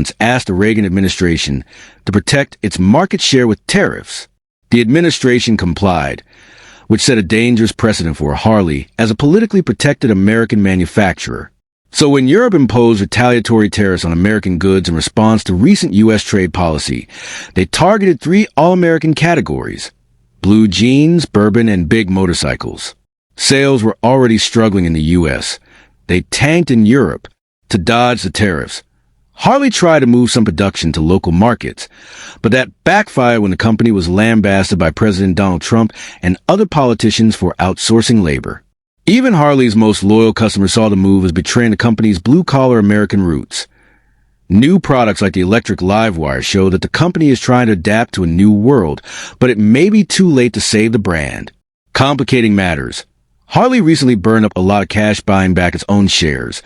months asked the Reagan administration to protect its market share with tariffs. The administration complied, which set a dangerous precedent for Harley as a politically protected American manufacturer. So when Europe imposed retaliatory tariffs on American goods in response to recent U.S. trade policy, they targeted 3 all-American categories: blue jeans, bourbon, and big motorcycles. Sales were already struggling in the U.S. They tanked in Europe to dodge the tariffs. Harley tried to move some production to local markets, but that backfired when the company was lambasted by President Donald Trump and other politicians for outsourcing labor. Even Harley's most loyal customers saw the move as betraying the company's blue-collar American roots. New products like the electric Livewire show that the company is trying to adapt to a new world, but it may be too late to save the brand. Complicating matters, Harley recently burned up a lot of cash buying back its own shares,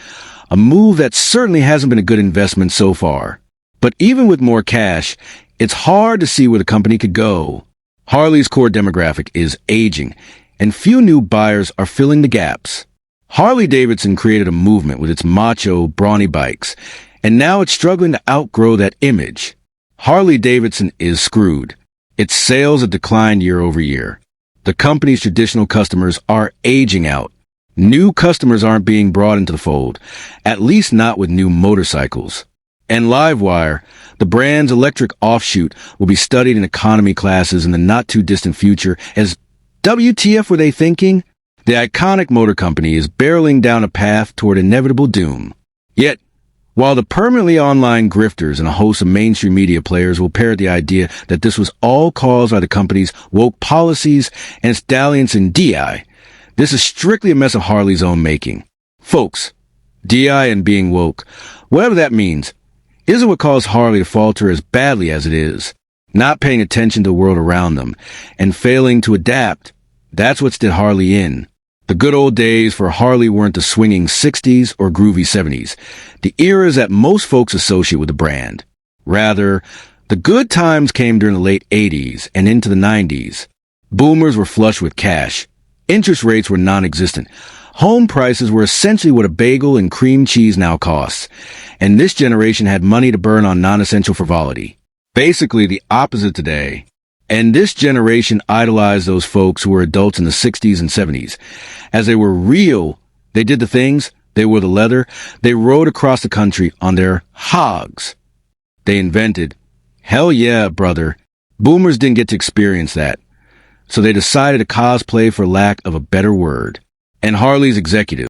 a move that certainly hasn't been a good investment so far. But even with more cash, it's hard to see where the company could go. Harley's core demographic is aging, and few new buyers are filling the gaps. Harley Davidson created a movement with its macho, brawny bikes, and now it's struggling to outgrow that image. Harley Davidson is screwed. Its sales have declined year over year. The company's traditional customers are aging out. New customers aren't being brought into the fold, at least not with new motorcycles. And Livewire, the brand's electric offshoot, will be studied in economy classes in the not-too-distant future as WTF were they thinking? The iconic motor company is barreling down a path toward inevitable doom. Yet, while the permanently online grifters and a host of mainstream media players will parrot the idea that this was all caused by the company's woke policies and its dalliance in DI, this is strictly a mess of Harley's own making. Folks, DI and being woke, whatever that means, isn't what caused Harley to falter as badly as it is. Not paying attention to the world around them and failing to adapt, that's what's did Harley in. The good old days for Harley weren't the swinging 60s or groovy 70s, the eras that most folks associate with the brand. Rather, the good times came during the late 80s and into the 90s. Boomers were flush with cash. Interest rates were non-existent. Home prices were essentially what a bagel and cream cheese now costs. And this generation had money to burn on non-essential frivolity. Basically the opposite today. And this generation idolized those folks who were adults in the 60s and 70s. As they were real, they did the things, they wore the leather, they rode across the country on their hogs. They invented. Hell yeah, brother. Boomers didn't get to experience that. So they decided to cosplay for lack of a better word. And Harley's executives